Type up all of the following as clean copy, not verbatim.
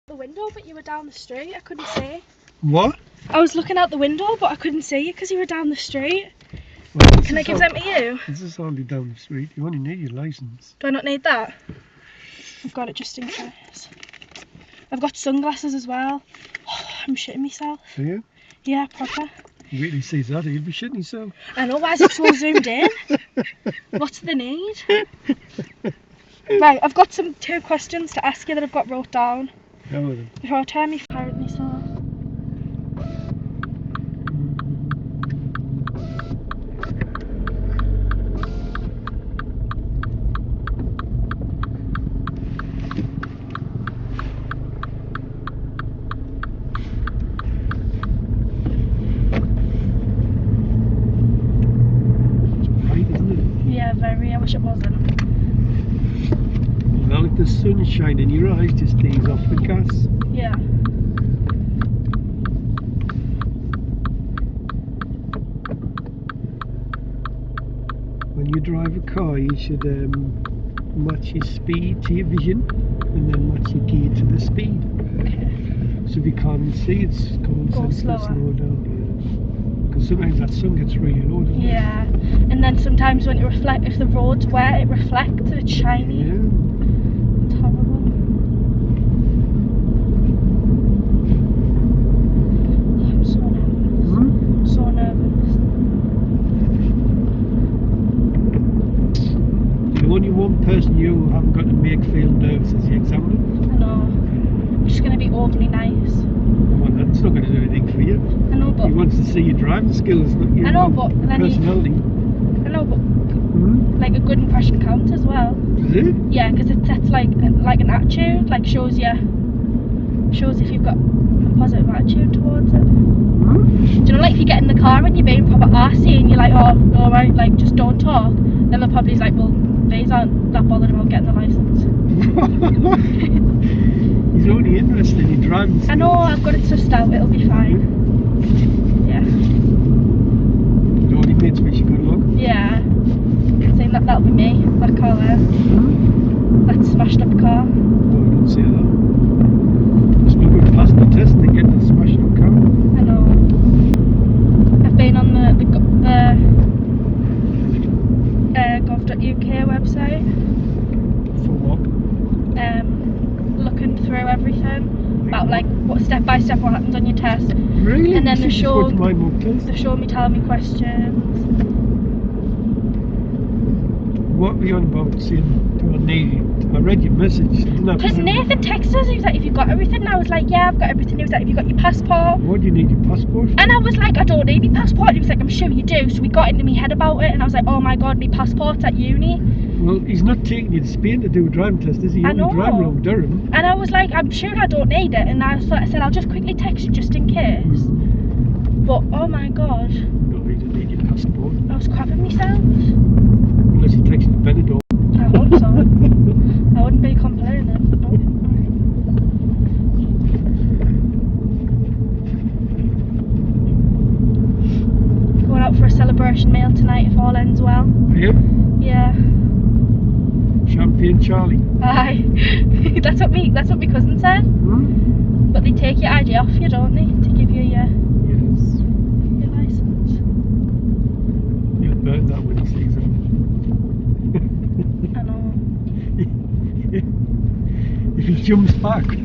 The window, but you were down the street. I couldn't see. What? I was looking out the window, but I couldn't see you because you were down the street. Well, Can I give them to you? This is only down the street. You only need your licence. Do I not need that? I've got it just in case. I've got sunglasses as well. Oh, I'm shitting myself. Do you? Yeah, proper. You really see that, you'll be shitting yourself. I know, why is it so zoomed in? What's the need? Right, I've got 2 questions to ask you that I've got wrote down. How are they? Before I turn me fire at myself. Yeah, very. I wish it wasn't. Well, if the sun is shining in your eyes, just ease off the gas. Yeah. When you drive a car, you should match your speed to your vision and then match your gear to the speed. Okay. So if you can't see, it's common sense to slower. slow down. Because sometimes that sun gets really low, doesn't it? Yeah. And then sometimes when it reflects, if the road's wet, it reflects and it's shiny. Yeah. It's horrible. I'm so nervous. I'm so nervous. The only one person you haven't got to make feel nervous is the examiner. I know. I'm just going to be overly nice. Well, that's not going to do anything for you. I know, but... He wants to see your driving skills, not your I know, but then personality. I know, but like a good impression counts as well. Does it? Yeah, because it sets like an attitude, like shows if you've got a positive attitude towards it. Do you know, like if you get in the car and you're being proper arsey and you're like, oh, alright, like just don't talk, then they'll probably like, well, these aren't that bothered about getting the licence. He's only interested in your driving skills. I know, I've got it sussed out, it'll be fine. Yeah. The only mates wish you good luck. Yeah. Saying that'll be me, that car there. That smashed up car. No, don't say that. It's not good to pass the test and then get the smashed up car. I know. I've been on the gov.uk website. For what? Looking through everything about like what step by step what happens on your test. Really? And then you they should show just go to my mock test. they show me telling me questions. What were you on about saying? Do I need it? I read your message. Because Nathan texted us, he was like, have you got everything? And I was like, yeah, I've got everything. He was like, have you got your passport? What do you need your passport for? And I was like, I don't need my passport. And he was like, I'm sure you do. So we got into my head about it and I was like, oh my god, my passport's at uni. Well, he's not taking you to Spain to do a driving test, is he? He I only know. drive around Durham. And I was like, I'm sure I don't need it. And I said, I'll just quickly text you just in case. But oh my god, No, you don't need your passport. I was crapping myself. Unless he takes you to Benidorm. I hope so. I wouldn't be complaining. Going out for a celebration meal tonight if all ends well. Are you? Yeah. Champagne Charlie. Aye. that's what my cousin said. But they take your ID off you, don't they? To give you your licence. You'll burn that when he sees it. I know. If he jumps back. Be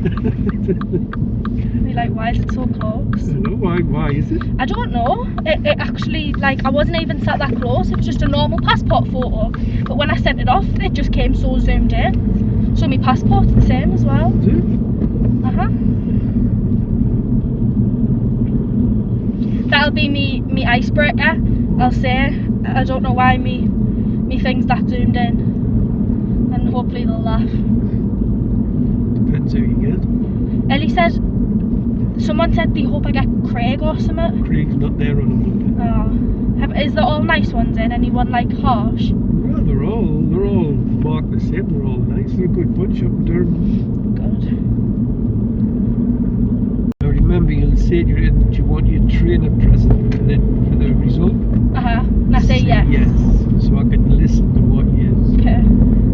like, why is it so close? I don't know, why is it? I don't know. It actually, like, I wasn't even sat that close. It was just a normal passport photo. But when I sent it off, it just came so zoomed in. So my passport's the same as well. Is it? That'll be me icebreaker. I'll say, I don't know why me thing's that zoomed in. And hopefully they'll laugh. Depends who you get. Ellie said, someone said they hope I get Craig or something. Craig's not there on a Monday. Oh. Is there all nice ones in? Anyone like harsh? Well, they're all marked the same. They're all nice. They're a good bunch up in Durham. Good. Now remember, you'll say to your that you want your trainer present and then for the result. And I say yes. Yes, so I can listen to what he is. Okay.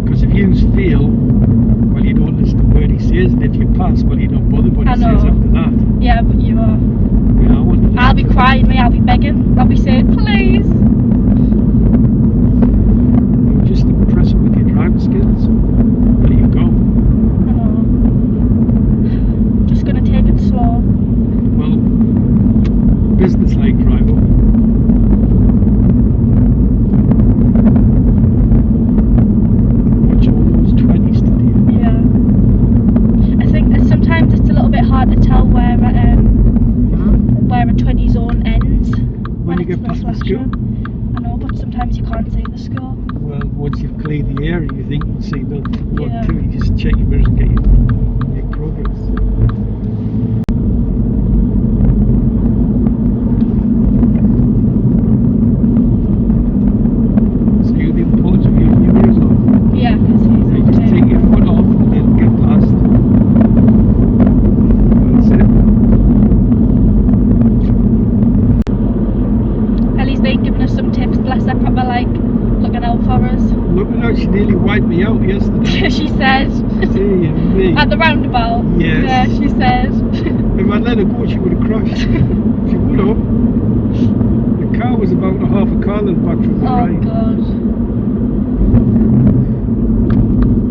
Because if you fail, well, you don't as to where he says, and if you pass, well, you don't bother what I he says know. after that. Yeah, but you are. Yeah, I want to I'll be crying, me. I'll be begging. I'll be saying, please. You're just impressive with your driving skills. There you go. I know. Just gonna take it slow. Well, business-like driver. Watch all those 20s today. Yeah. I think sometimes it's a little bit hard to tell where a 20 zone ends When you it's get past the school. flashing. I know, but sometimes you can't see the school. Well, once you've cleared the area, you think you see nothing Yeah. to it. You just check your mirrors and make progress. So you the importance of your mirrors on. Yeah, because So you just take your foot off and then get past. That's it. Ellie's been giving us some tips, bless her, proper like looking out for us. Look at how she nearly wiped me out yesterday. She said. Dear me. At the roundabout. Yes. Yeah, she said. If I'd let her go, she would have crashed. She would have. The car was about a half a car length back from the Oh right. god.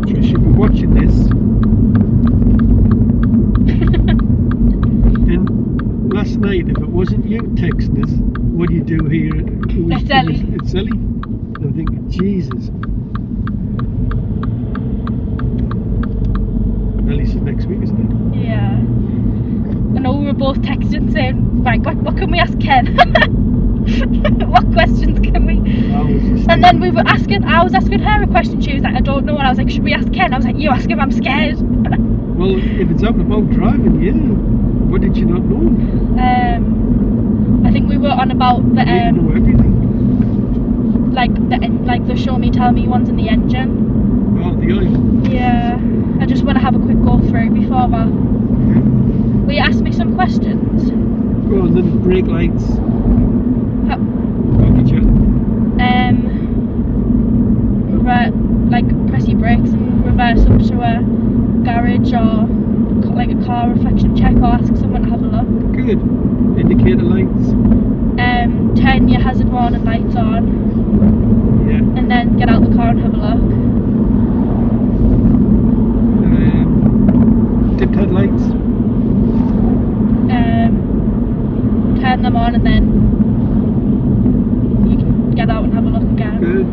So she'll be watching this. And last night, if it wasn't you texting us, what do you do here? It's Ellie. It's Ellie. I'm thinking, Jesus. Ellie's next week, isn't it? Yeah. I know we were both texting saying, right, what can we ask Ken? What questions can we? And then I was asking her a question, she was like, I don't know, and I was like, should we ask Ken? I was like, you ask him, I'm scared. Well, if it's out and about driving, yeah. What did you not know? I think we were on about the You know everything. like the show me tell me ones in the engine. Oh, the oil. Yeah. I just want to have a quick go through before that. Will you ask me some questions? Go on, then brake lights. How, Pocket jet. like press your brakes and reverse up to a garage or like a car reflection check, or ask someone to have a look. Good. Indicator lights. Turn your hazard warning lights on, Yeah. and then get out the car and have a look. Dipped headlights. Turn them on, and then you can get out and have a look again. Good.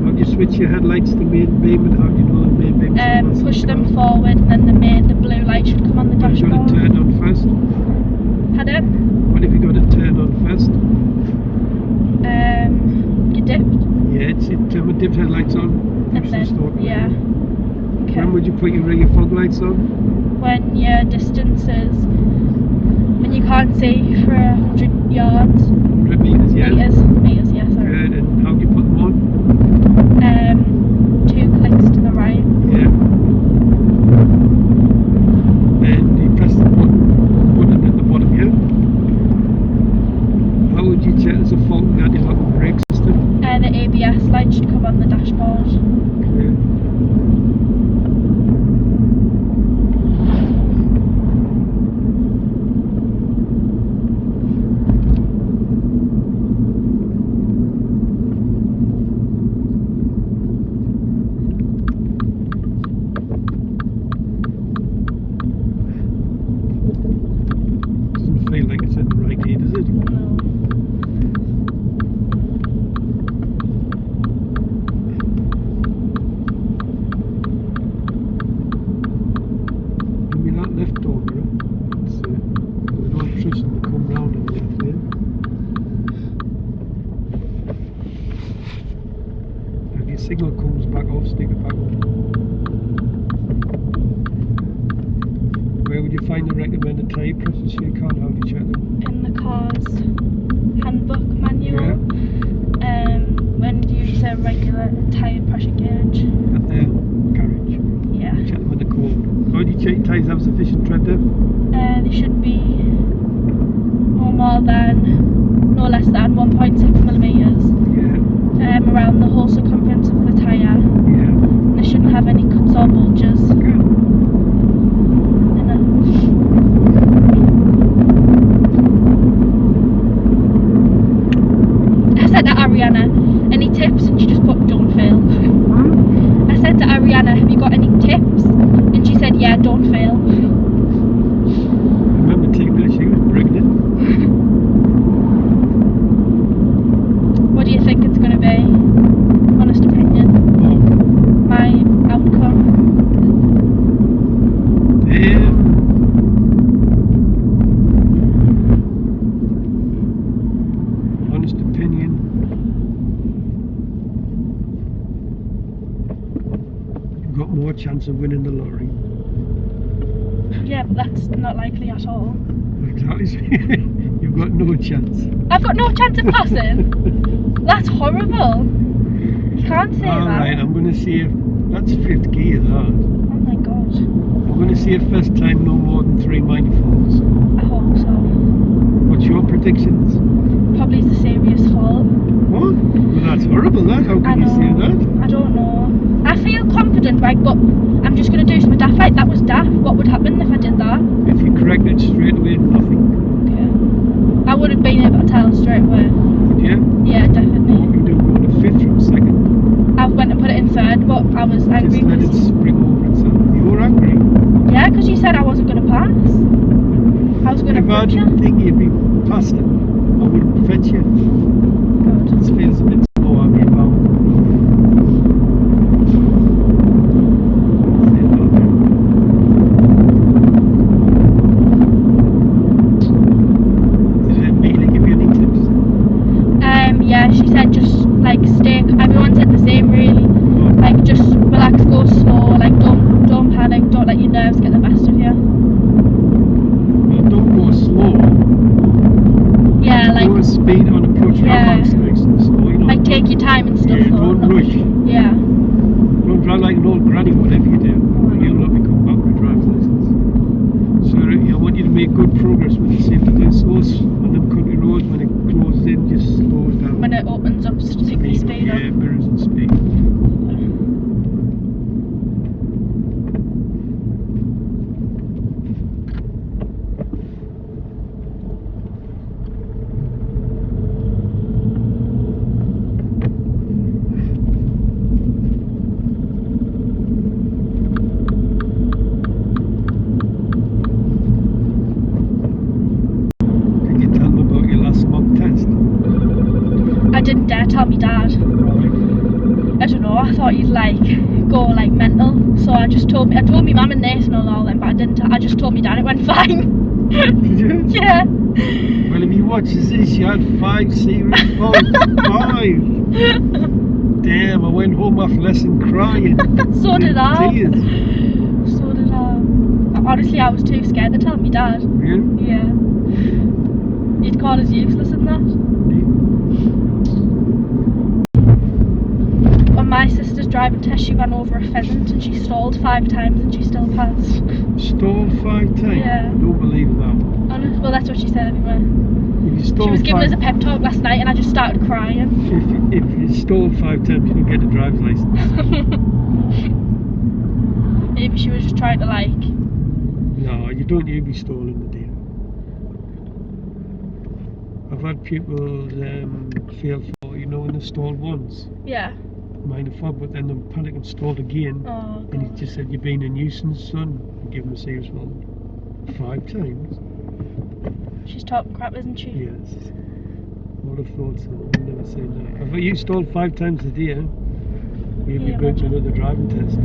How do you switch your headlights to main beam, and how do you know the main beam? Push them forward, and then the blue light should come on the What have you got dashboard. to turn on first? Pardon? What have you got to turn on first? You dipped, Yeah, turn the dipped headlights on. and Push the then stop. yeah. Okay. When would you put your rear fog lights on? When your distance is, when you can't see for 100 yards. 100 meters, yeah. Meters, yeah, sorry. Good. And how do you put them on? 2 clicks to the right. Yeah. And you press the button at the bottom here. How would you check there's a fault in the anti-lock brake system? The ABS light should come on the dashboard. Okay. Doesn't feel like it's in the right gear, does it? No. Give me that left door mirror. It's, I don't trust them to come round on the left lane. If your signal comes back off, stick it back on. Where would you find the recommended tyre pressures for your car? How do you check them? In the car's handbook manual. Yeah. When you use a regular tyre pressure gauge. At the garage. Yeah. Check them in the code. How do you check tyres have sufficient tread depth? They should be no less than 1.6 millimeters Yeah. around the whole circumference of the tyre. Yeah. they shouldn't have any cuts or bulges. Good. I said to Ariana, any tips? And she just put, don't fail. I said to Ariana, have you got any tips? And she said, yeah, don't fail. I remember taking her, she was pregnant. What do you think it's going to be? Honest opinion. Oh. My outcome. Honest opinion. You've got more chance of winning the lottery. Yeah, but that's not likely at all. Exactly. You've got no chance. I've got no chance of passing. That's horrible. You can't say that. Alright, I'm going to see if that's fifth gear, that. Oh my god. I'm going to see if first time no more than 3 minor faults. I hope so. What's your predictions? Probably it's a serious fault. What? Well, that's horrible, that. How I can you know. say that? I don't know. I feel confident, right, but I'm just going to do some daft. Like, that was daft. What would happen if I did that? If you correct it straight away, nothing. Okay. I would have been able to tell straight away. Would you? Yeah, What definitely. would you do? Go to fifth from second? I went and put it in third, but I was Just angry. let it spring over itself. You were angry. Yeah, because you said I wasn't going to pass. I was going to If I punch you. didn't think you'd be passing, I wouldn't fetch you. Good. It feels a bit slow on me about. Did Amelia give you any tips? Yeah, she said just like stay. Everyone said the same really. Like just relax, go slow. Like don't panic. Don't let your nerves get the best of you. Well, don't go slow. Yeah, like Go speed on approach Yeah. ramps nice and slow. You know, like take your time and stuff. yeah, though. don't rush. Yeah. Don't drive like an old granny, whatever you do. You'll not become back with a driver's license. So I want you to make good progress with the safety doing source on them country roads. When it closes in, just slow it down. When it opens up, stick your speed Yeah, up. mirrors and speed. Did you tell them about your last mock test? I didn't dare tell me dad. I don't know. I thought you'd like go like mental, so I told me mum and Nathan and all them, but I didn't. I just told me dad it went fine. Did you? Yeah. Well, if he watches this, you had 5 serious faults. 5! Damn, I went home after lesson crying. So did I. Tears. So did I. Honestly, I was too scared to tell me dad. Yeah? Yeah. You'd call us useless in that. On my sister's driving test, she ran over a pheasant and she stalled 5 times and she still passed. Stalled 5 times? Yeah. I don't believe that. Honest, well, that's what she said anyway. If you She stalled was giving us a 5 pep talk last night and I just started crying. if you stalled 5 times, you don't get a driver's license. Maybe she was just trying to like. No, you don't need to be stalling the deal. I've had people fail for, you know, when they stalled once. Yeah. Minor fault, but then they panic and stalled again. Oh, And he God. just said, you're being a nuisance, son. And give him a serious fault. 5 times? She's talking crap, isn't she? Yes. I would have thought so. I've never seen that. If you stalled 5 times a day, you'd be Yeah, going to imagine. another driving test.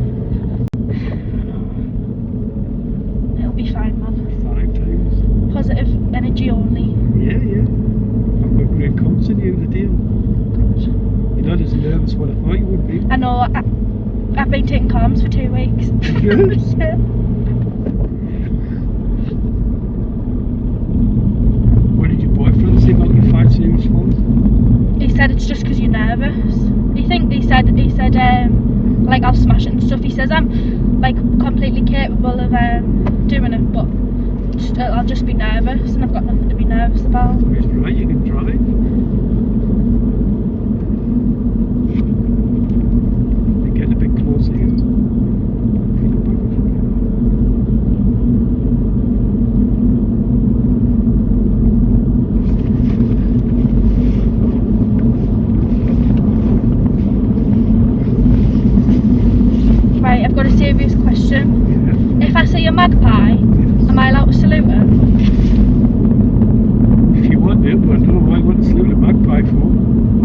It'll be fine, man. 5 times. Positive energy only. Yeah, yeah. I've got great confidence in you, the deal. You're not as nervous as what I thought you would be. I know. I've been taking calms for 2 weeks. Yes? Yeah. What did your boyfriend say about your 5 serious faults? He said it's just because you're nervous. He said like I'll smash it and stuff. He says I'm like completely capable of doing it, but I'll just be nervous, and I've got nothing to be nervous about. He's right, you can drive. They're getting a bit closer here. magpie. Am I allowed to salute her? If you want to, but I don't know why you want to salute a magpie for.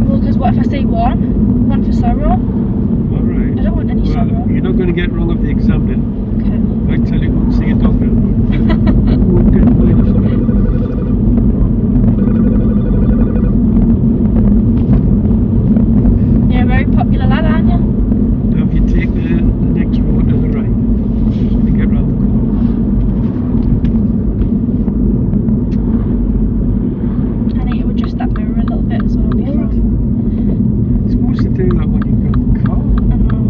Well, because what if I see one? One for sorrow? Alright. I don't want any Well, sorrow. you're not going to get wrong of the exam then. Okay. I tell you, go and see a doctor. You won't get minus. You're a very popular lad, aren't you? Now if you take the next road to the right, just when you get round the corner. I need to adjust that mirror a little bit as well. What? You're supposed to do that when you've got the car. I know.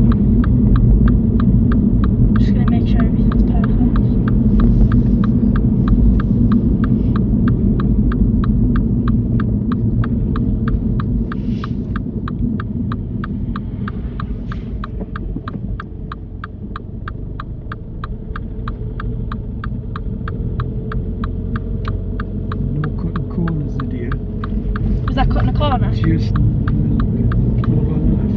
Just gonna make sure everything's perfect. No cutting corners, the dear. Was that cutting a corner? Just a little bit. Pull up on the left.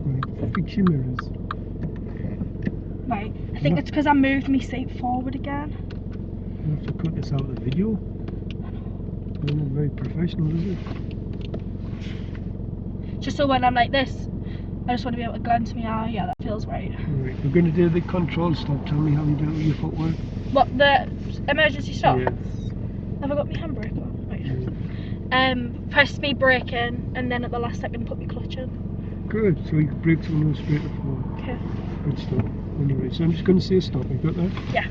Right, fix your mirrors. Right. I think it's because I moved my seat forward again. You have to cut this out of the video. You're not very professional, is it? Just so when I'm like this, I just want to be able to glance me eye. Yeah, that feels right. Right, we're going to do the control stop. Tell me how you do it with your footwork. What, the emergency stop? Yes. Have I got my handbrake on? Right. Yeah. Press me brake in, and then at the last second put my clutch in. Good, so you brakes will go straight forward. Okay. Good stop. Anyway, so I'm just going to say stop. You got that? Yeah.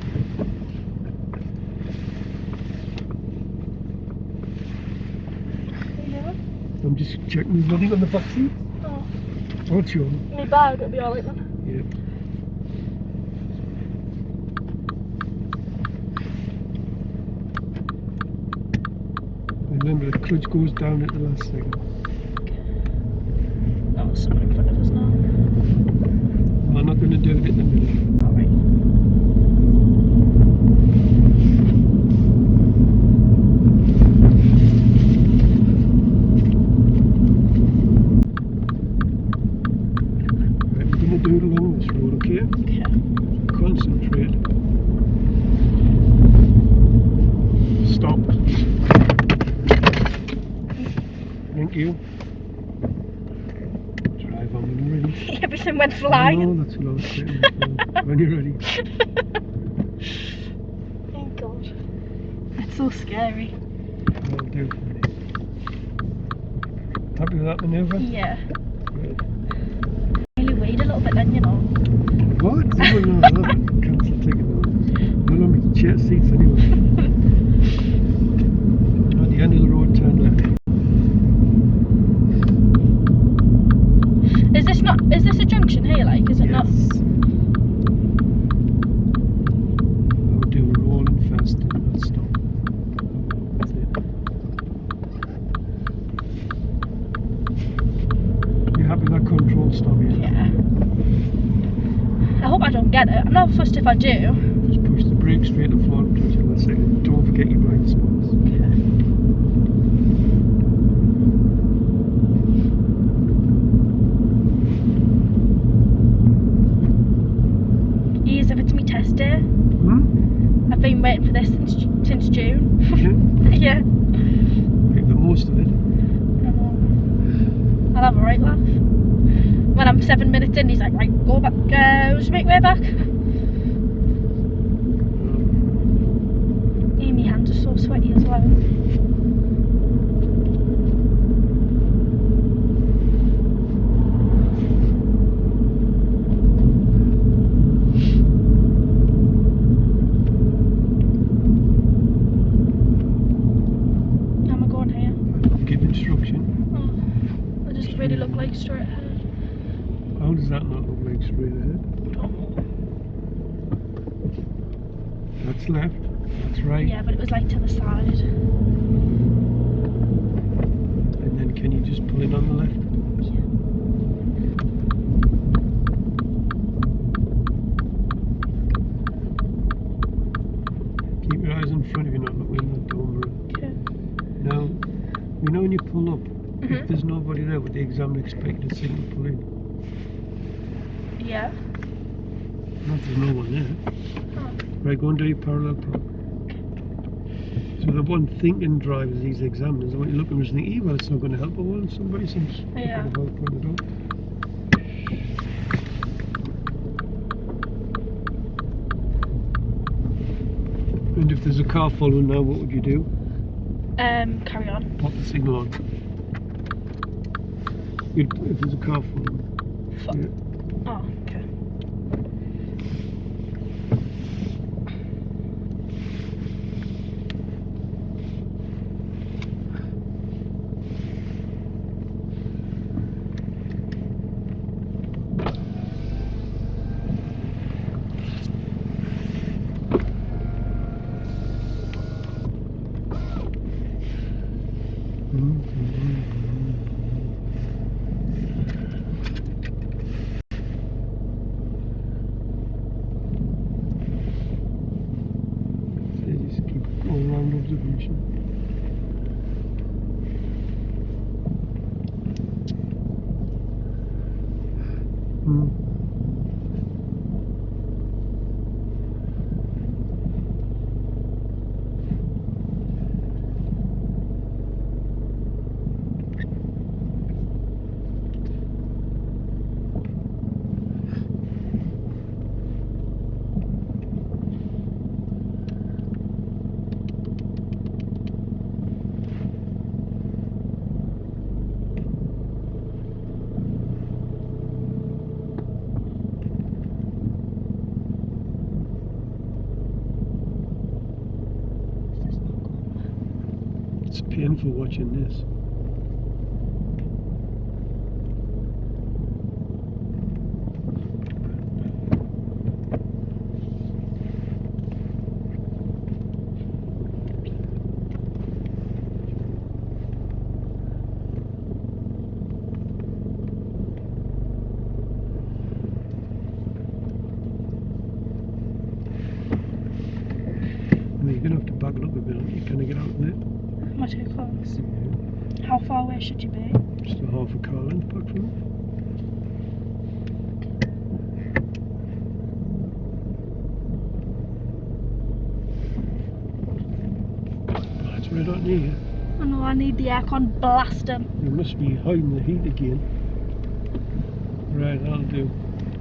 Yeah. I'm just checking there's nothing on the back seat. Oh. Oh, it's your own. My bag, it'll be alright then. Yeah. Remember, the clutch goes down at the last second. Oh, there's someone in front of us now. Well, I'm not going to do it at the minute. Alright. Right, we're going to do it along this road, okay? Okay. Concentrate. Stop. Thank you. Drive on when you're ready. Everything went flying. No, that's what I was saying. When you're ready. Oh god. It's so scary. I'll do it for you. Happy with that manoeuvre? Yeah. Good. Really weighed a little bit then, you know. What? Oh no, no. Cancel ticket now. They'll only chair seats anyway. At the end of the road, turn left. Is this a junction here, like, is it not? Yes. I'll do a rolling fast and not stop. That's it. You happy with that control stop here? Yeah. I hope I don't get it. I'm not fussed if I do. Just push the brake straight and floor clutch in that second. Don't forget your blind spots. Okay. If it's my test day. Hmm? I've been waiting for this since June. Yeah? Yeah. Make the most of it. I'll have a right laugh. When I'm 7 minutes in, he's like, right, go back, just make way back. Yeah, my hands are so sweaty as well. Give instruction. Oh, I just really look like straight ahead. How does that not look like straight ahead? Don't know. That's left. That's right. Yeah, but it was like to the side. And then can you just pull in on the left? Yeah. Keep your eyes in front of you, not looking in the door mirror. Okay. You know when you pull up, Mhm. if there's nobody there, would the examiner expect to see you pull in? Yeah. No, there's no one there. Oh. Right, go and do your parallel park. So the one thinking drivers, these examiners, what you look at them and think, well, it's not going to help a while. Somebody says, Yeah. help on the door. And if there's a car following now, what would you do? Carry on. Pop the signal on. If there's a car following. Yeah. Oh, okay. They just keep all round observation. It's painful watching this. Well, you're going to have to back it up a bit, aren't you? Can I get out of there? Am I too close? How far away should you be? Just a half a car length back from it. Oh, it's red hot near you. Oh no, I need the aircon blasting. You must be hiding the heat again. Right, that'll do.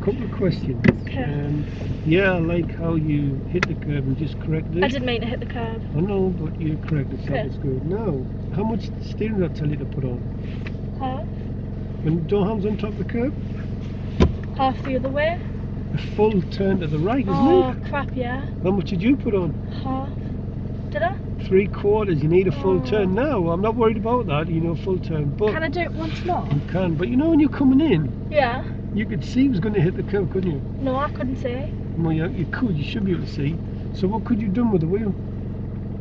Couple of questions. Okay. Yeah, I like how you hit the curb and just corrected it. I didn't mean to hit the curb. I know, but you corrected, so Okay. that's good. Now, how much steering did I tell you to put on? Half. When door hands on top of the curb? Half the other way. A full turn to the right, isn't Oh it? crap, yeah. How much did you put on? Half. Did I? 3/4. You need a full Oh. turn. Now, I'm not worried about that, full turn. But Can I do it once more? you can. But when you're coming in, Yeah. you could see he was going to hit the curb, couldn't you? No, I couldn't see. Well, you could. You should be able to see. So what could you have done with the wheel?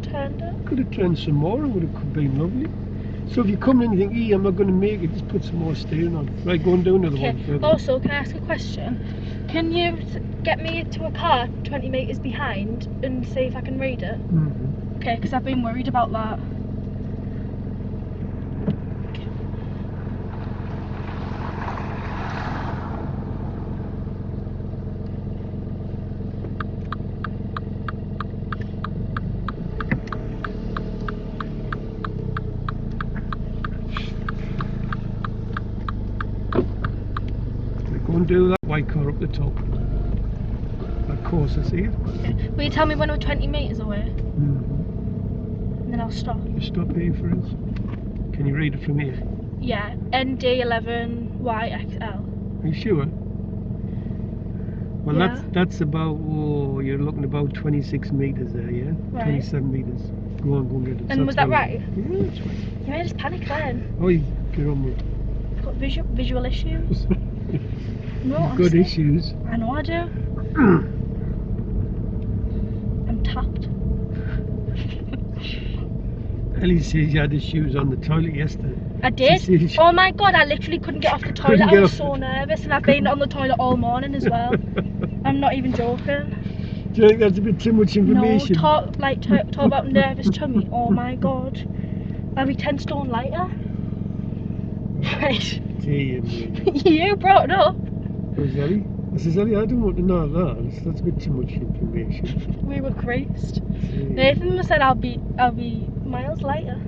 Turned it. Could have turned some more. It would have been lovely. So if you come in and you think, I'm not going to make it, just put some more steering on. Right, go and do another Okay. one further. Also, can I ask a question? Can you get me to a car 20 metres behind and see if I can read it? Mhm. Okay, because I've been worried about that. Go and do that white car up the top. That course, I see it. Okay. Will you tell me when we're 20 metres away? Mhm. And then I'll stop. You stop here for us. Can you read it from here? Yeah, ND11YXL. Are you sure? Well, Yeah. that's about, you're looking about 26 metres there, yeah? Right. 27 metres. Go on and get it. And was that right? Yeah, that's right. You made us panic then. Oh, you get on with it. I've got visual issues. No, You've got honestly. issues. I know I do. I'm tapped. Ellie says you had the shoes on the toilet yesterday. I did. She says- Oh my god, I literally couldn't get off the toilet. Couldn't I get was off so the- nervous, and I've been on the toilet all morning as well. I'm not even joking. Do you think that's a bit too much No, information? talk about nervous tummy. Oh my god. I'll be 10 stone lighter. Right. Dear me. You brought it up. Where's Ellie? I says, Ellie, I don't want to know that. That's a bit too much information. We were creased. Dear. Nathan said I'll be miles lighter.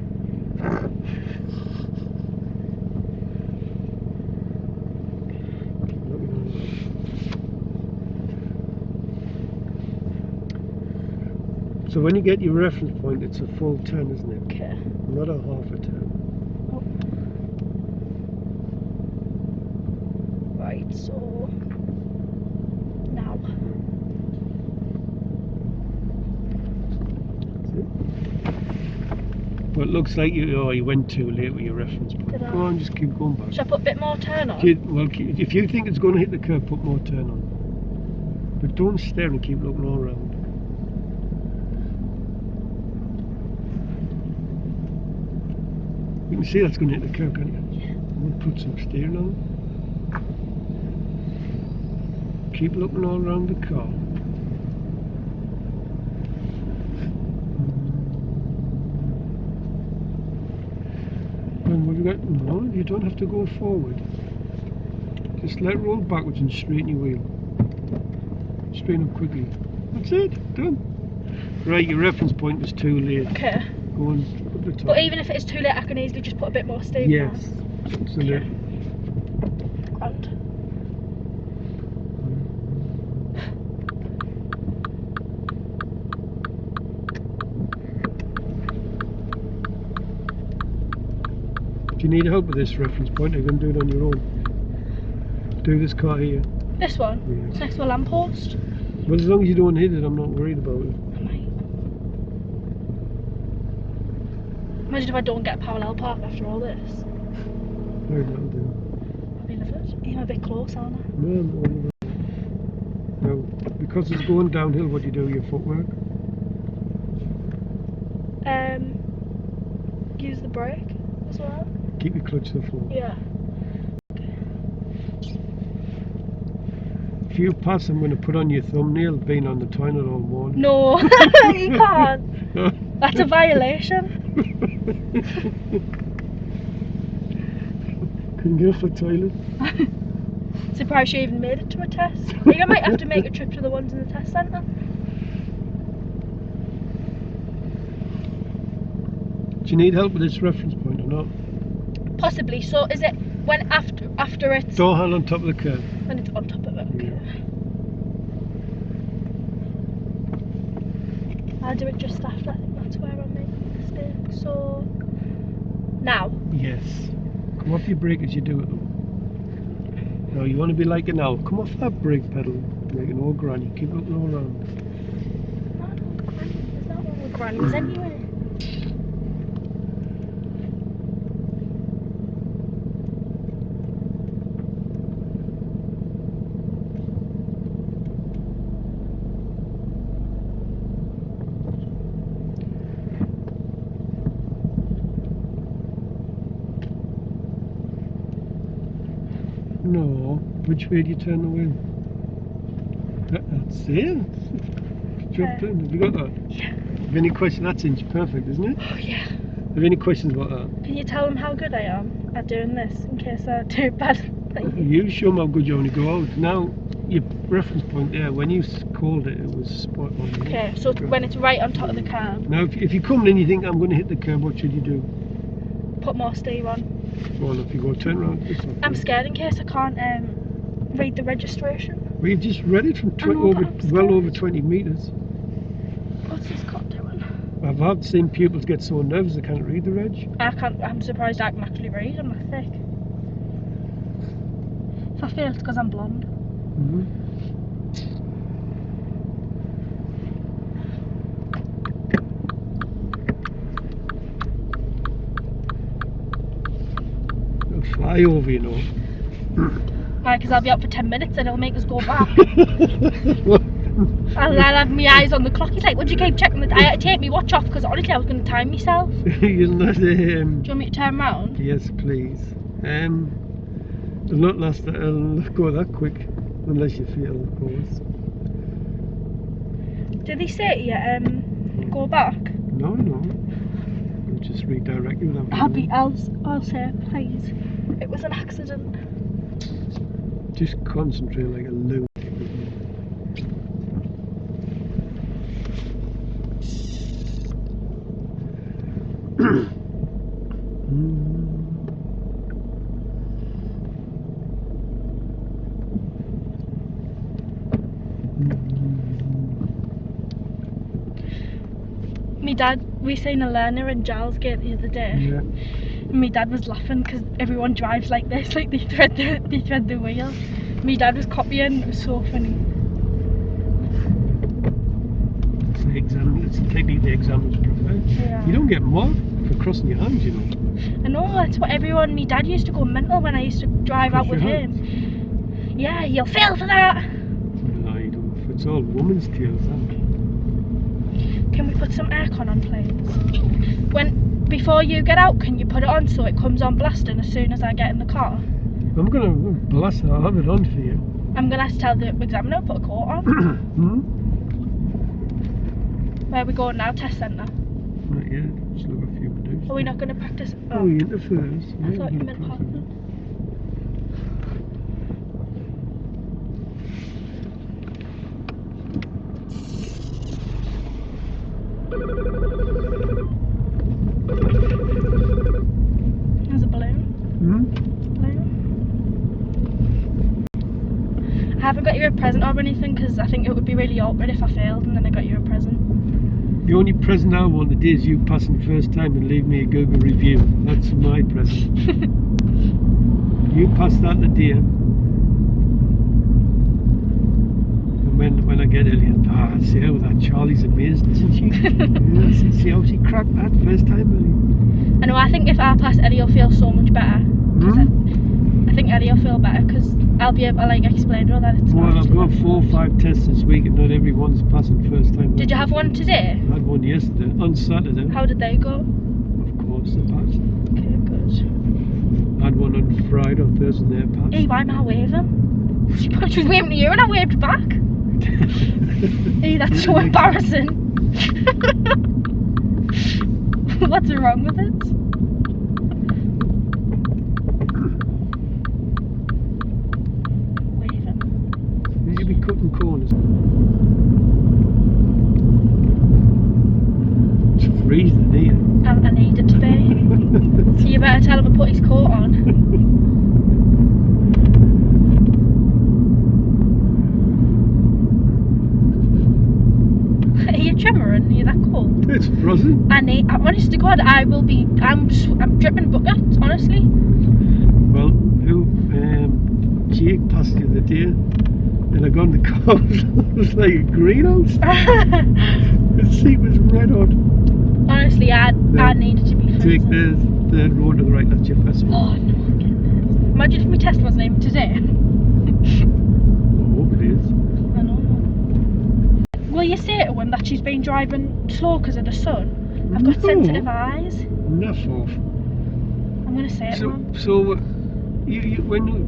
So when you get your reference point, it's a full 10, isn't it? Okay. Not a half a 10. Oh. Right, so now. Well, it looks like you went too late with your reference point. Did I? Go on, just keep going back. Should I put a bit more turn on? If you think it's going to hit the curb, put more turn on. But don't stare and keep looking all around. You can see that's going to hit the curb, can't you? Yeah. We'll put some steering on. Keep looking all around the car. And what have you got? No, you don't have to go forward. Just let it roll backwards and straighten your wheel. Straighten up quickly. That's it. Done. Right, your reference point was too late. Okay. Go on up the top. But even if it is too late, I can easily just put a bit more steam on. Yes. Absolutely. Grand. Do you need help with this reference point? Or are you going to do it on your own? Do this car here. This one? Yeah. It's next to a lamppost. Well, as long as you don't hit it, I'm not worried about it. I might. Imagine if I don't get a parallel park after all this. Right, that'll do. I'll be livid. I'm a bit close, aren't I? No, I'm all right. Now, because it's going downhill, what do you do with your footwork? Use the brake as well. Keep your clutch to the floor. Yeah. If you pass, I'm going to put on your thumbnail being on the toilet all morning. No, you can't. That's a violation. Couldn't get off the toilet. Surprised you even made it to a test. I think I might have to make a trip to the ones in the test centre. Do you need help with this reference point or not? Possibly. So is it when after it's Door handle on top of the curb. when it's on top of it? Okay. Yeah. I'll do it just after. I think that's where I made the mistake. So now. Yes. Come off your brake as you do it though. No, you want to be like an owl. Come off that brake pedal. Like an old granny. Keep looking all around. Not old granny. There's not old grannies anyway. No. Which way do you turn the wheel? That's it. Good job done. Have you got that? Yeah. Have any questions? That's inch perfect, isn't it? Oh yeah. Have you any questions about that? Can you tell them how good I am at doing this in case I do bad? Thank you. You show them how good you only go out. Now, your reference point there, when you called it, it was spot on. Okay, so when it's right on top of the curb, Now, if you come in and you think I'm going to hit the curb, what should you do? put more steam on. Well, if you go turn around this way. I'm scared in case I can't read the registration. We've just read it from know, but I'm well scared. over 20 metres. What's this cop doing? I've had seen pupils get so nervous they can't read the reg. I'm surprised I can actually read. I'm not thick. If I fail, it's because I'm blonde. It'll fly over, you know. Right, because I'll be out for 10 minutes and it'll make us go back. What? I'll have my eyes on the clock. He's like, would you keep checking the I had to take my watch off because honestly I was going to time myself. You'll not, Do you want me to turn round? yes, please. It'll not last that, it'll go that quick, unless you feel, of course. Did he say to you, go back? No, no. just redirect you. I'll say, please. It was an accident. Just concentrate like a lunatic. My dad, we seen a learner in Charley'S Gate the other day. Yeah. And my dad was laughing because everyone drives like this, like they thread the wheel. My dad was copying. It was so funny. It's the exam. It's technically the examiner's preferred. Yeah. You don't get marked for crossing your hands, you know. I know, that's what everyone. My dad used to go mental when I used to drive out with him. Yeah, you'll fail for that. No, you don't. It's all woman's tales, that. Can we put some aircon on, please? Before you get out, can you put it on so it comes on blasting as soon as I get in the car? I'm gonna blast it. I'll have it on for you. I'm gonna have to tell the examiner to put a coat on. Where are we going now? Test centre? Not yet. Just look a few minutes. Are we not gonna practice? Oh, you into first. I thought you meant parking. There's a balloon. I haven't got you a present or anything because I think it would be really awkward if I failed and then I got you a present. The only present I wanted is you passing the first time and leave me a Google review. That's my present. You pass that the day. And when I get Elliot, see how that Charley's amazed, isn't she? Yeah, see how she cracked that first time, Elliot. I know, I think if I pass Eddie will feel so much better. I think Eddie will feel better because I'll be able to like explain to her that it's well, I've got 4 or 5 tests this week and not everyone's passing first time. Did you have one today? I had one yesterday, on Saturday. How did they go? Of course they passed. Okay, good. I had one on Friday or Thursday and they passed. Hey, why am I waving? She was waving to you and I waved back. Hey, that's so embarrassing. What's wrong with it? Waving. You should be cutting corners. It's freezing here. I need it to be. So you better tell him to put his coat on. Are you trembling? Are you that cold? It's frozen. Honest to God, I'm dripping buckets, honestly. Well, Jake passed the other day and I got in the car, it was like a greenhouse. The seat was red hot. Honestly, I needed to be frozen. Take the road to the right, that's your first one. Oh no, goodness. Imagine if my test wasn't even today. I hope it is. I know. Will you say to him that she's been driving slow because of the sun? I've got sensitive eyes. Enough of. I'm going to say it to him. So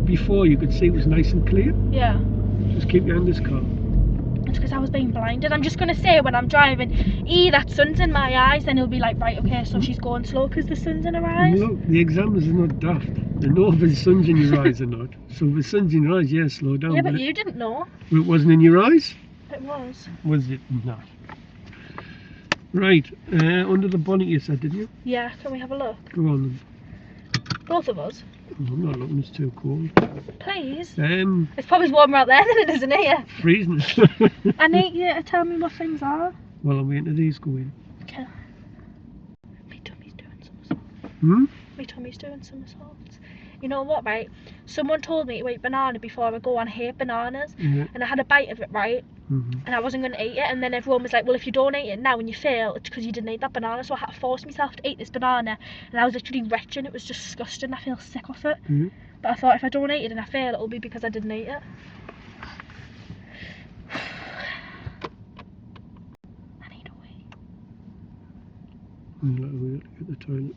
before you could see it was nice and clear? Yeah. Just keep your hand in this car. It's because I was being blinded. I'm just going to say when I'm driving, that sun's in my eyes, then he'll be like, right, okay, so she's going slow because the sun's in her eyes. Look, the examiners are not daft. They know if the sun's in your eyes or not. So if the sun's in your eyes, yeah, slow down. Yeah, but you didn't know. It wasn't in your eyes? It was. Was it not? Right, under the bonnet you said, did you? Yeah, can we have a look? Go on then. Both of us? I'm not looking, it's too cold. Please. It's probably warmer out there than it is in here. Freezing. I need you to tell me what things are. Well, I'm waiting for these going. Okay. My tummy's doing somersaults. My tummy's doing somersaults. You know what, right? Someone told me to eat banana before I go. I hate bananas. Yeah. And I had a bite of it, right? And I wasn't going to eat it. And then everyone was like, well, if you don't eat it now and you fail, it's because you didn't eat that banana. So I had to force myself to eat this banana. And I was literally retching. It was disgusting. I feel sick off it. But I thought if I don't eat it and I fail, it'll be because I didn't eat it. I need a wee. I'm not going to get the toilet.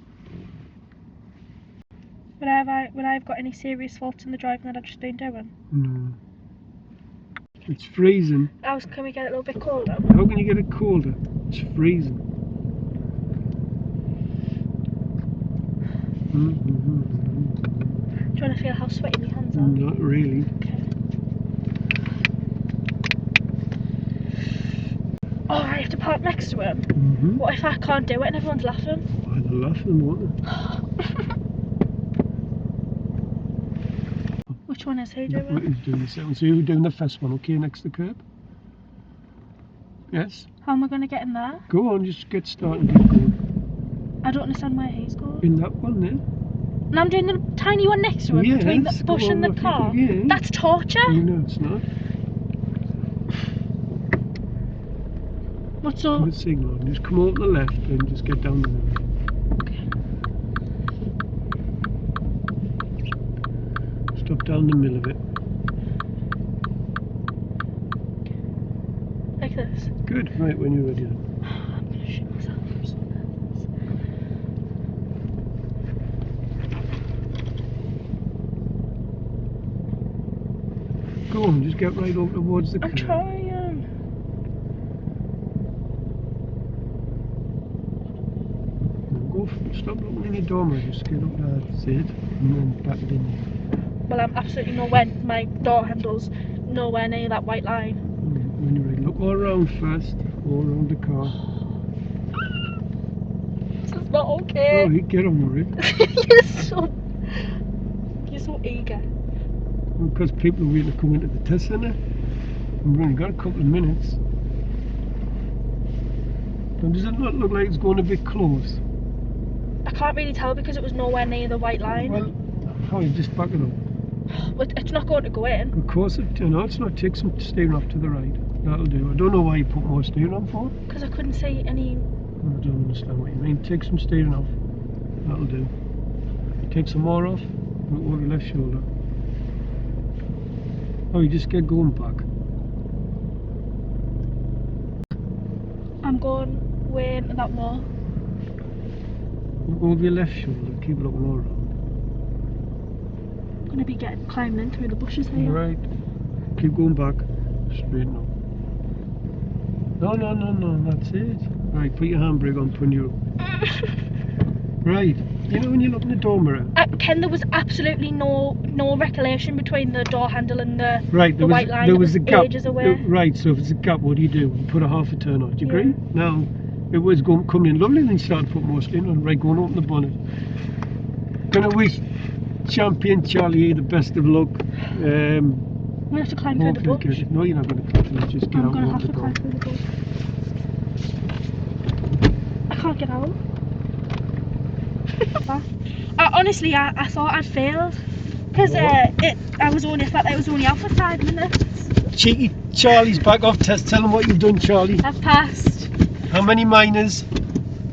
Would I have got any serious faults in the driving that I've just been doing? No. It's freezing. Can we get it a little bit colder? How can you get it colder? It's freezing. Do you want to feel how sweaty my hands are? Not really. Okay. Oh, I have to park next to him. What if I can't do it and everyone's laughing? Why they're laughing, won't they? Which one is he What doing? he's doing the second. So you're doing the first one, okay, next to the curb? Yes? How am I going to get in there? Go on, just get started and get going. I don't understand where he's going. In that one there? And I'm doing the tiny one next to him, between the Yes, bush go and the on, car. yeah. That's torture. No, it's not. What's up? The signal. Just come over the left and just get down the middle. Okay. Stop down the middle of it. Like this. Good. Right, when you're ready then. I'm going to shoot myself. I'm so nervous. Go on, just get right over towards the curb. I'm trying. Stop looking in your door, man. Just get up there, that's it, and then back it in. Well, I'm absolutely nowhere. My door handle's nowhere near that white line. When you're ready, look all around first, all around the car. This is not okay. Oh, you get on with it. You're so eager. Because people are waiting to come into the test centre. We've only got a couple of minutes. Now, does it not look like it's going a bit close? I can't really tell because it was nowhere near the white line. Well, how you just back it up? But it's not going to go in. Of course, it's not. Take some steering off to the right. That'll do. I don't know why you put more steering on for. Because I couldn't see any. I don't understand what you mean. Take some steering off. That'll do. Take some more off. Look over your left shoulder. Oh, you just get going back. I'm going way into that wall. Look over your left shoulder. Keep looking all around. I'm going to be climbing in through the bushes here. Right. Keep going back. Straighten up. No. That's it. Right. Put your handbrake on when you're. Right. You know when you look in the door mirror. Ken, there was absolutely no recollection between the door handle and the white line. There was a gap. Ages away. Right. So if it's a gap, what do? You put a half a turn on. Do you agree? Now, it was coming in lovely, and then you started to put more steering on. Right. Go and open the bonnet. Gonna wish champion Charlie the best of luck. I'm going to have to climb through the bush. No, you're not going to climb through it. Just get I'm out going to and have to climb through the bush. I can't get out. Honestly, I thought I'd failed because I was only out for 5 minutes. Cheeky Charlie's back off test. Tell them what you've done, Charlie. I've passed. How many minors?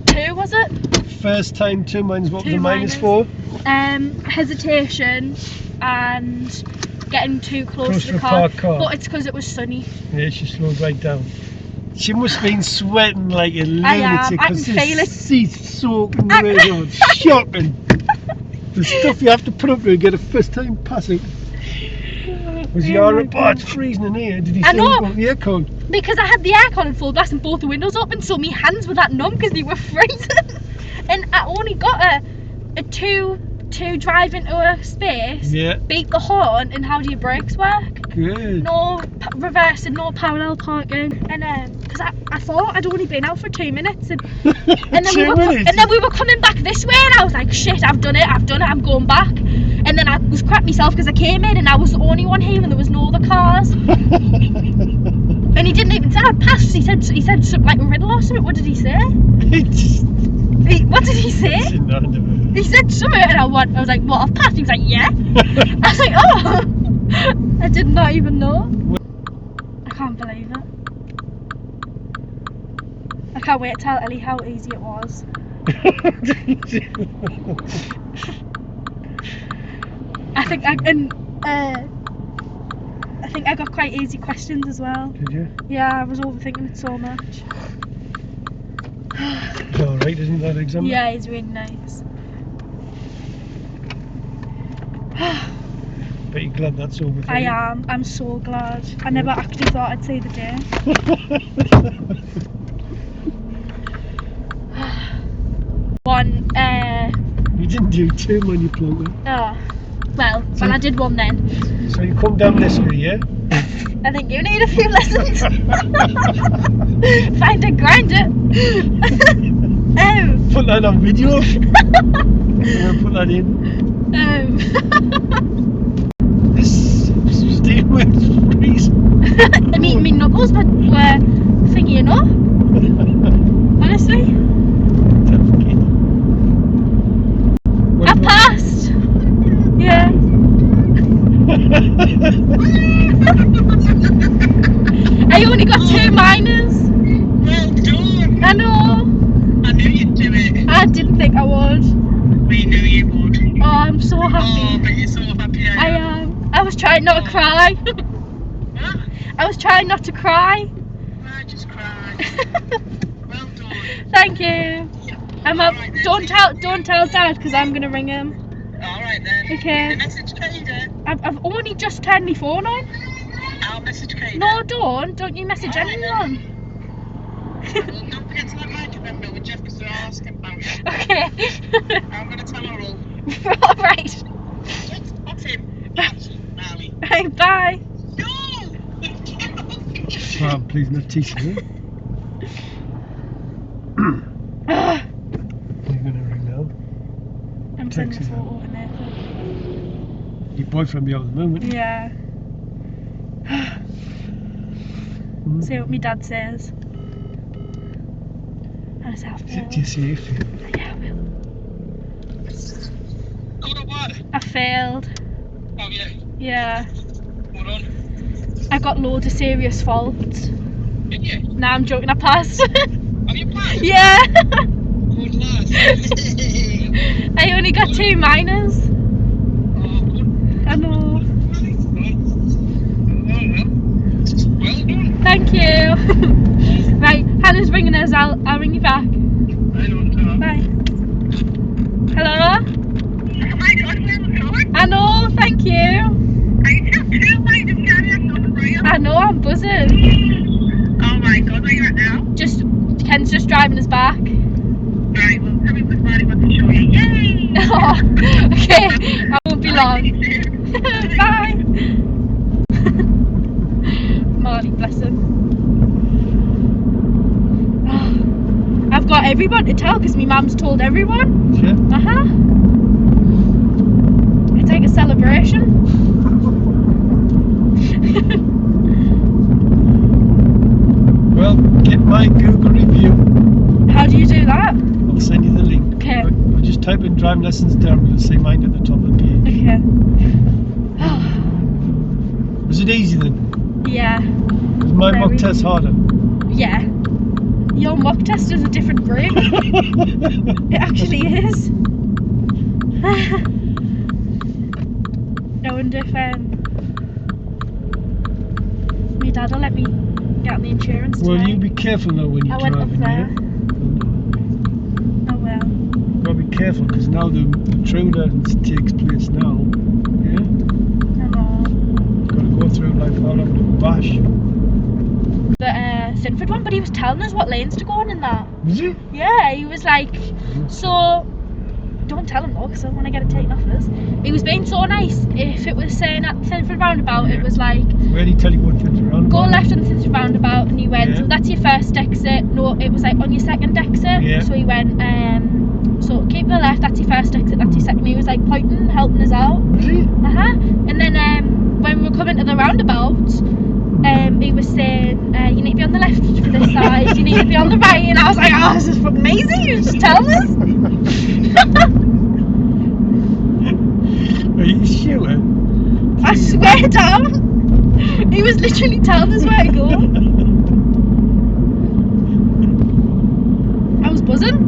2, was it? First time 2 minors. What was the 2 minors for? Hesitation and getting too close to the car. parked car. But it's because it was sunny. Yeah, she slowed right down. She must have been sweating like a lunatic. I am. I can because feel it. Seat's soaking right on. Shocking. The stuff you have to put up to get a first time passing. Was your report's freezing in here? Did he say the aircon? Because I had the aircon in full blast and both the windows open, so my hands were that numb because they were freezing. And I only got a two drive into a space, beat the horn, and how do your brakes work? Good. No reversing, no parallel parking, and because I thought I'd only been out for 2 minutes, and then we were coming back this way, and I was like, shit, I've done it, I'm going back, and then I was crap myself because I came in and I was the only one here and there was no other cars, and he didn't even say I'd passed. He said something like a riddle or something. What did he say? What did he say? He said something and I was like, what, I've passed? He was like, yeah. I was like, oh. I did not even know. I can't believe it. I can't wait to tell Ellie how easy it was. I think I got quite easy questions as well. Did you? Yeah, I was overthinking it so much. He's alright, isn't that exam? Yeah, he's really nice. Bet you're glad that's over for I you. am. I'm so glad. I never actually thought I'd see the day. didn't do two when you plunked it. Oh. Well, I did one then. So you come down this way, yeah? I think you need a few lessons. Find a grinder. Put that on video. I'm gonna put that in. Stay with please. I mean, my knuckles were thingy enough. Honestly. I passed. Yeah. I only got 2 minors. Well done. I know. I knew you'd do it. I didn't think I would. We knew you would. Oh, I'm so happy. Oh, but you're so happy. I am. I was trying not to cry. What? I was trying not to cry. I just cried. Well done. Thank you. I'm up. Alright then. Don't tell Dad because I'm gonna ring him. Alright then. Okay. The message Kaden. I've only just turned my phone on. I'll message Kaden. No, don't you message anyone. Well, don't forget to let Mike remember with Jeff because they're asking about you. Okay. I'm going to tell her all. Alright. That's him. That's Marley. Right, bye. No! Well, please not teach you. You're gonna ring now. I'm sending a Text photo to Nathan. Your boyfriend be out at the moment. Yeah. See what my dad says. I just have to. Do you see if you? Yeah, I will. Good or what? I failed. Oh, yeah. Yeah. Hold on. I got loads of serious faults. Did you? Nah, I'm joking. I passed. Have you played? Yeah. Good lad. I only got 2 minors. Oh, good. I know. Well done. Thank you. Right, Hannah's ringing us. I'll ring you back. I don't know. Bye. Hello? Oh my God, where was going? I know, thank you. I took 2 lines of carry on the rail. I know, I'm buzzing. Oh my God, where you at now? Ken's just driving us back. Right, well, tell me what Marty wants to show you. Yay! Oh, okay, I won't be long. Bye. Marty, bless him. Oh, I've got everyone to tell because my mum's told everyone. Yeah. It's like a celebration. Well, get my Google review. How do you do that? I'll send you the link. Okay. I'll just type in driving lessons there and you'll see mine at the top of the page. Okay. Was it easy then? Yeah. Was my mock Very. test harder? Yeah. Your mock test is a different grade. It actually is. I wonder if my dad will let me get on the insurance Well, today. you be careful now when you're I went up driving, there. yeah? Oh well. Well, be careful because now the true lessons takes place now. Yeah? I know. Got to go through like all of the bash. The Sinford one, but he was telling us what lanes to go on in that. Was it? Yeah, he was like, so don't tell him though, because I want to get it taken off us. He was being so nice. If it was saying at the Sinford roundabout, it was like, Where did he tell you what things around? go left on the Sinford roundabout, and he went, Yeah. so that's your first exit. No, it was like on your second exit. Yeah. So he went, so keep the left, that's your first exit, that's your second. He was like pointing, helping us out. Was he? And then when we were coming to the roundabout, he was saying, you need to be on the left for this side, you need to be on the right, and I was like, oh, this is fucking amazing, he was just telling us. Are you sure? I swear down, he was literally telling us where to go. I was buzzing.